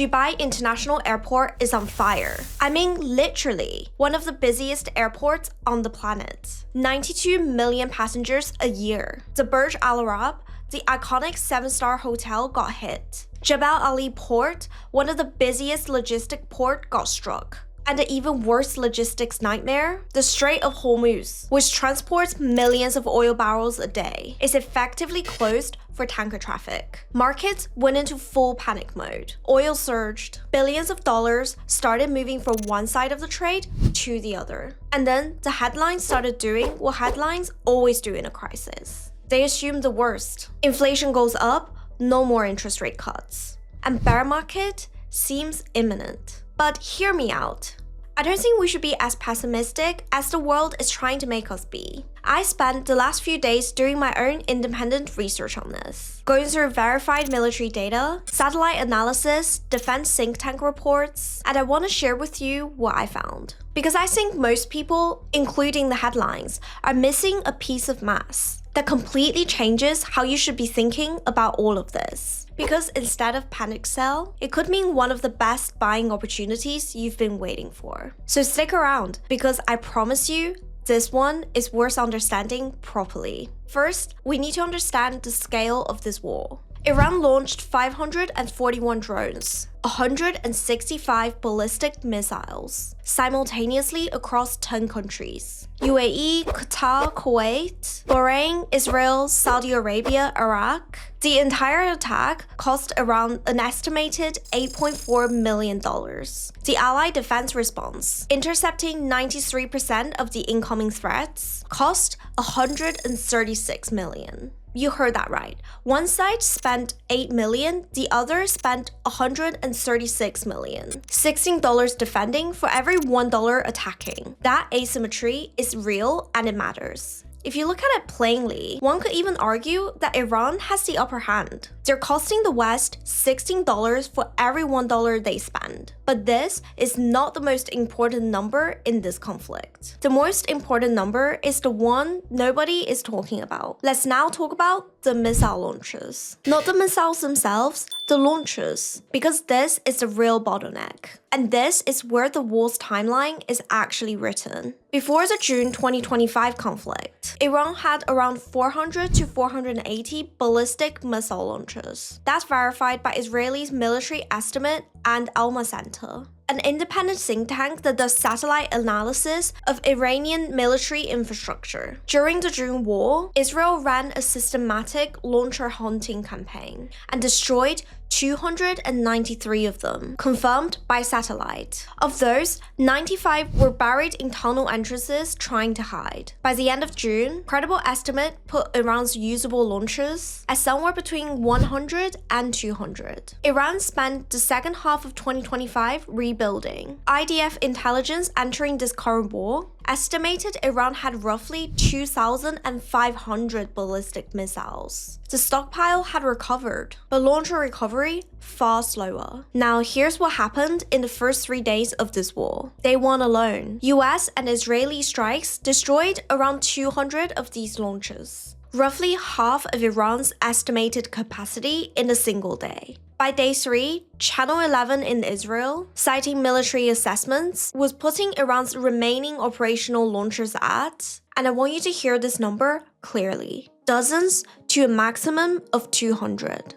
Dubai International Airport is on fire. I mean literally, one of the busiest airports on the planet. 92 million passengers a year. The Burj Al Arab, the iconic 7-star hotel, got hit. Jebel Ali Port, one of the busiest logistic port, got struck. And the even worse logistics nightmare, the Strait of Hormuz, which transports millions of oil barrels a day, is effectively closed for tanker traffic. Markets went into full panic mode. Oil surged. Billions of dollars started moving from one side of the trade to the other. And then the headlines started doing what headlines always do in a crisis. They assumed the worst. Inflation goes up, no more interest rate cuts. And bear market seems imminent. But hear me out. I don't think we should be as pessimistic as the world is trying to make us be. I spent the last few days doing my own independent research on this, going through verified military data, satellite analysis, defense think tank reports, and I want to share with you what I found. Because I think most people, including the headlines, are missing a piece of math that completely changes how you should be thinking about all of this. Because instead of panic sell, it could mean one of the best buying opportunities you've been waiting for. So stick around, because I promise you, this one is worth understanding properly. First, we need to understand the scale of this war. Iran launched 541 drones, 165 ballistic missiles, simultaneously across 10 countries. UAE, Qatar, Kuwait, Bahrain, Israel, Saudi Arabia, Iraq. The entire attack cost around an estimated $8.4 million. The Allied defense response, intercepting 93% of the incoming threats, cost $136 million. You heard that right. One side spent $8 million, the other spent $136 million. $16 defending for every $1 attacking. That asymmetry is real and it matters. If you look at it plainly, one could even argue that Iran has the upper hand. They're costing the West $16 for every $1 they spend. But this is not the most important number in this conflict. The most important number is the one nobody is talking about. Let's now talk about the missile launches. Not the missiles themselves, the launches. Because this is the real bottleneck. And this is where the war's timeline is actually written. Before the June 2025 conflict, Iran had around 400 to 480 ballistic missile launches. That's verified by Israel's military estimate and Alma Center, an independent think tank that does satellite analysis of Iranian military infrastructure. During the June war, Israel ran a systematic launcher hunting campaign and destroyed 293 of them, confirmed by satellite. Of those, 95 were buried in tunnel entrances trying to hide. By the end of June, credible estimate put Iran's usable launches at somewhere between 100 and 200. Iran spent the second half of 2025 rebuilding. IDF intelligence entering this current war estimated Iran had roughly 2,500 ballistic missiles. The stockpile had recovered, but launcher recovery far slower. Now here's what happened in the first 3 days of this war. Day 1 alone, US and Israeli strikes destroyed around 200 of these launches, roughly half of Iran's estimated capacity in a single day. By day 3, Channel 11 in Israel, citing military assessments, was putting Iran's remaining operational launchers at, and I want you to hear this number clearly, dozens to a maximum of 200.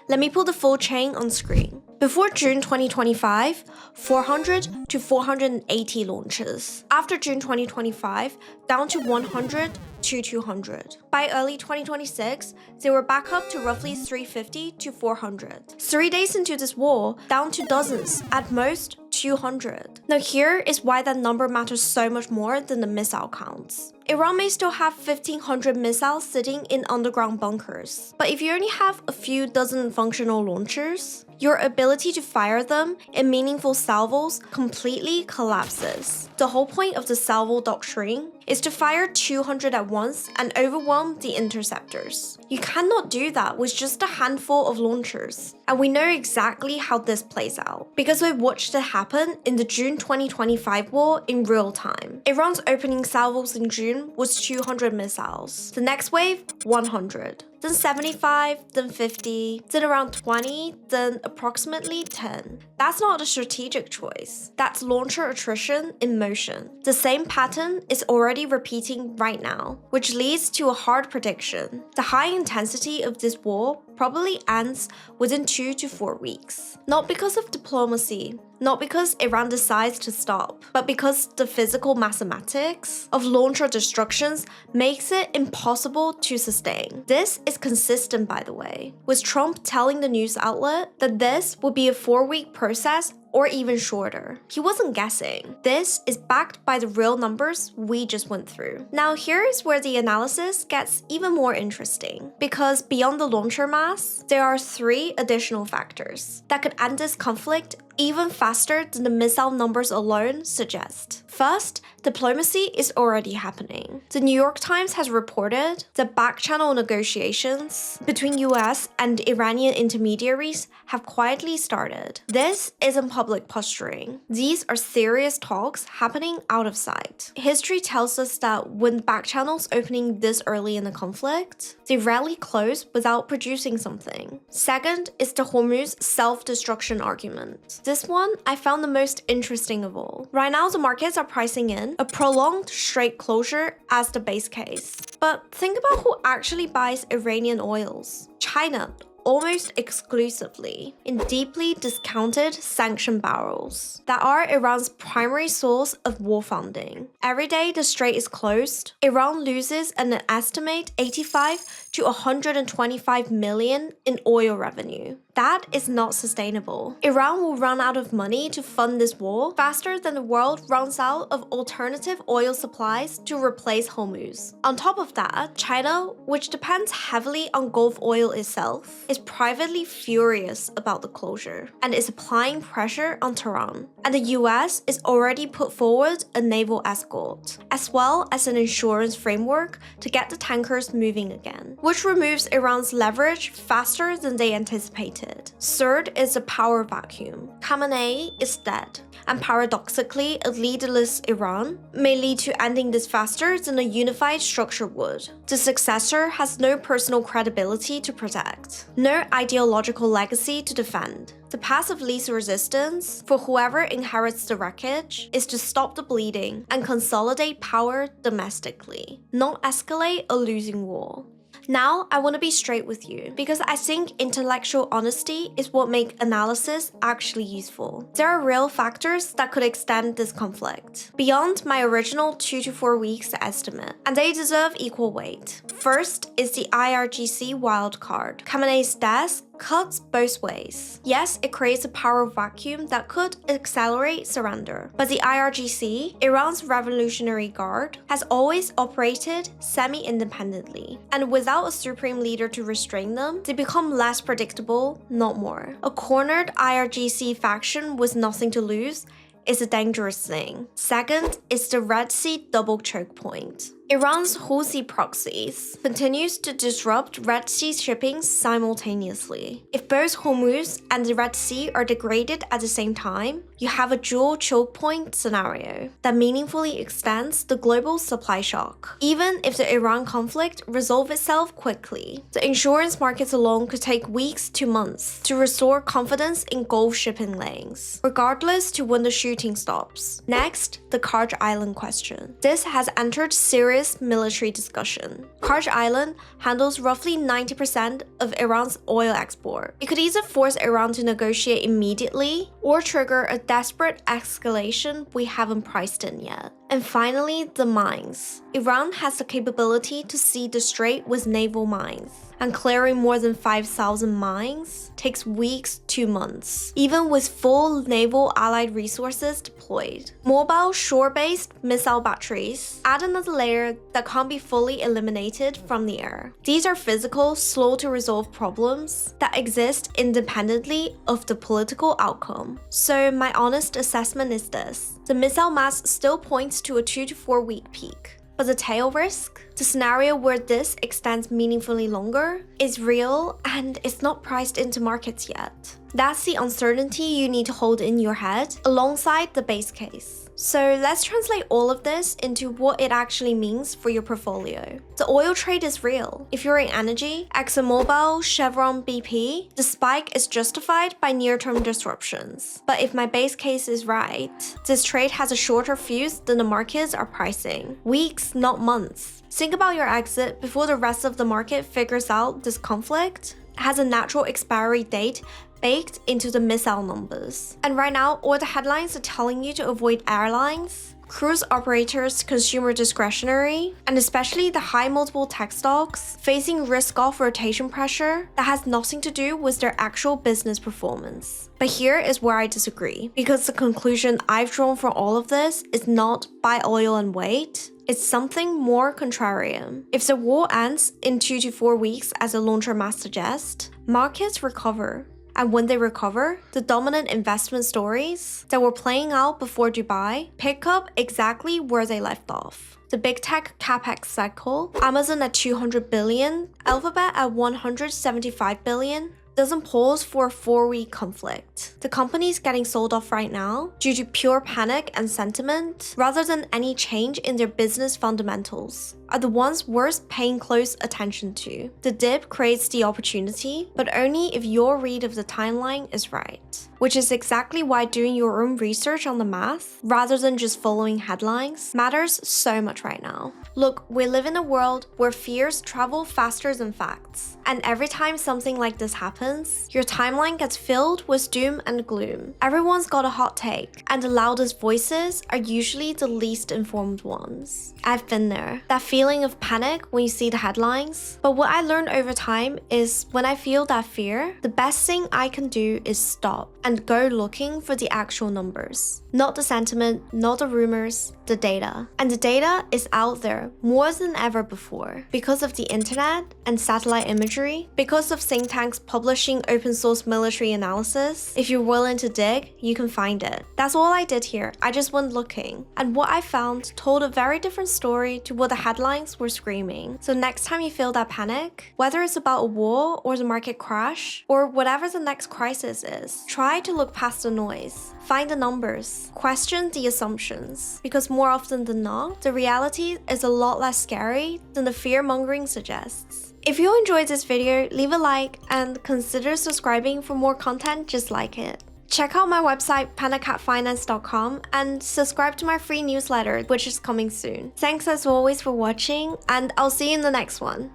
Let me put the full chain on screen. Before June 2025, 400 to 480 launches. After June 2025, down to 100 to 200. By early 2026, they were back up to roughly 350 to 400. 3 days into this war, down to dozens, at most 200. Now here is why that number matters so much more than the missile counts. Iran may still have 1,500 missiles sitting in underground bunkers, but if you only have a few dozen functional launchers, your ability to fire them in meaningful salvos completely collapses. The whole point of the salvo doctrine is to fire 200 at once and overwhelm the interceptors. You cannot do that with just a handful of launchers. And we know exactly how this plays out, because we watched it happen in the June 2025 war in real time. Iran's opening salvos in June was 200 missiles. The next wave, 100. then 75, then 50, then around 20, then approximately 10. That's not a strategic choice. That's launcher attrition in motion. The same pattern is already repeating right now, which leads to a hard prediction. The high intensity of this war probably ends within 2 to 4 weeks. Not because of diplomacy, not because Iran decides to stop, but because the physical mathematics of launcher destructions makes it impossible to sustain. This is consistent, by the way, with Trump telling the news outlet that this would be a 4-week process or even shorter. He wasn't guessing. This is backed by the real numbers we just went through. Now here is where the analysis gets even more interesting, because beyond the launcher mass, there are 3 additional factors that could end this conflict even faster than the missile numbers alone suggest. First, diplomacy is already happening. The New York Times has reported that back-channel negotiations between US and Iranian intermediaries have quietly started. This isn't public posturing. These are serious talks happening out of sight. History tells us that when back-channels opening this early in the conflict, they rarely close without producing something. Second is the Hormuz self-destruction argument. This one I found the most interesting of all. Right now, the markets are pricing in a prolonged Strait closure as the base case. But think about who actually buys Iranian oils. China, almost exclusively, in deeply discounted sanctioned barrels that are Iran's primary source of war funding. Every day the strait is closed, Iran loses an estimate 85 to 125 million in oil revenue. That is not sustainable. Iran will run out of money to fund this war faster than the world runs out of alternative oil supplies to replace Hormuz. On top of that, China, which depends heavily on Gulf oil itself, is privately furious about the closure and is applying pressure on Tehran. And the US is already put forward a naval escort, as well as an insurance framework to get the tankers moving again, which removes Iran's leverage faster than they anticipated. Third is a power vacuum. Khamenei is dead, and paradoxically, a leaderless Iran may lead to ending this faster than a unified structure would. The successor has no personal credibility to protect, no ideological legacy to defend. The path of least resistance for whoever inherits the wreckage is to stop the bleeding and consolidate power domestically, not escalate a losing war. Now, I want to be straight with you, because I think intellectual honesty is what makes analysis actually useful. There are real factors that could extend this conflict beyond my original 2 to 4 weeks estimate, and they deserve equal weight. First is the IRGC wildcard. Khamenei's death cuts both ways. Yes, it creates a power vacuum that could accelerate surrender, but the IRGC, Iran's Revolutionary Guard, has always operated semi-independently, and without a supreme leader to restrain them, they become less predictable, not more. A cornered IRGC faction with nothing to lose is a dangerous thing. Second is the Red Sea double choke point. Iran's Houthi proxies continues to disrupt Red Sea shipping simultaneously. If both Hormuz and the Red Sea are degraded at the same time, you have a dual choke point scenario that meaningfully extends the global supply shock. Even if the Iran conflict resolves itself quickly, the insurance markets alone could take weeks to months to restore confidence in Gulf shipping lanes, regardless to when the shooting stops. Next, the Karj Island question. This has entered serious military discussion. Karj Island handles roughly 90% of Iran's oil export. It could either force Iran to negotiate immediately or trigger a desperate escalation we haven't priced in yet. And finally, the mines. Iran has the capability to seed the strait with naval mines, and clearing more than 5,000 mines takes weeks to months, even with full naval allied resources deployed. Mobile shore-based missile batteries add another layer that can't be fully eliminated from the air. These are physical, slow-to-resolve problems that exist independently of the political outcome. So my honest assessment is this: the missile mass still points to a 2 to 4 week peak. But the tail risk, the scenario where this extends meaningfully longer, is real and it's not priced into markets yet. That's the uncertainty you need to hold in your head alongside the base case. So let's translate all of this into what it actually means for your portfolio. The oil trade is real. If you're in energy, ExxonMobil, Chevron, BP, the spike is justified by near-term disruptions. But if my base case is right, this trade has a shorter fuse than the markets are pricing. Weeks, not months. Think about your exit before the rest of the market figures out this conflict. It has a natural expiry date baked into the missile numbers. And right now, all the headlines are telling you to avoid airlines, cruise operators, consumer discretionary, and especially the high multiple tech stocks facing risk-off rotation pressure that has nothing to do with their actual business performance. But here is where I disagree, because the conclusion I've drawn from all of this is not buy oil and wait. It's something more contrarian. If the war ends in 2 to 4 weeks, as the launcher math suggests, markets recover. And when they recover, the dominant investment stories that were playing out before Dubai pick up exactly where they left off. The big tech capex cycle, Amazon at 200 billion, Alphabet at 175 billion, doesn't pause for a 4-week conflict. The companies getting sold off right now due to pure panic and sentiment, rather than any change in their business fundamentals, are the ones worth paying close attention to. The dip creates the opportunity, but only if your read of the timeline is right. Which is exactly why doing your own research on the math, rather than just following headlines, matters so much right now. Look, we live in a world where fears travel faster than facts. And every time something like this happens, your timeline gets filled with doom and gloom. Everyone's got a hot take, and the loudest voices are usually the least informed ones. I've been there. That feeling of panic when you see the headlines. But what I learned over time is when I feel that fear, the best thing I can do is stop and go looking for the actual numbers. Not the sentiment, not the rumors, the data. And the data is out there more than ever before because of the internet and satellite imagery, because of think tanks publishing open source military analysis. If you're willing to dig, you can find it. That's all I did here. I just went looking. And what I found told a very different story to what the headlines were screaming. So next time you feel that panic, whether it's about a war or the market crash, or whatever the next crisis is, try to look past the noise. Find the numbers. Question the assumptions. Because more often than not, the reality is a lot less scary than the fear-mongering suggests. If you enjoyed this video, leave a like and consider subscribing for more content just like it. Check out my website pandacatfinance.com and subscribe to my free newsletter, which is coming soon. Thanks as always for watching, and I'll see you in the next one.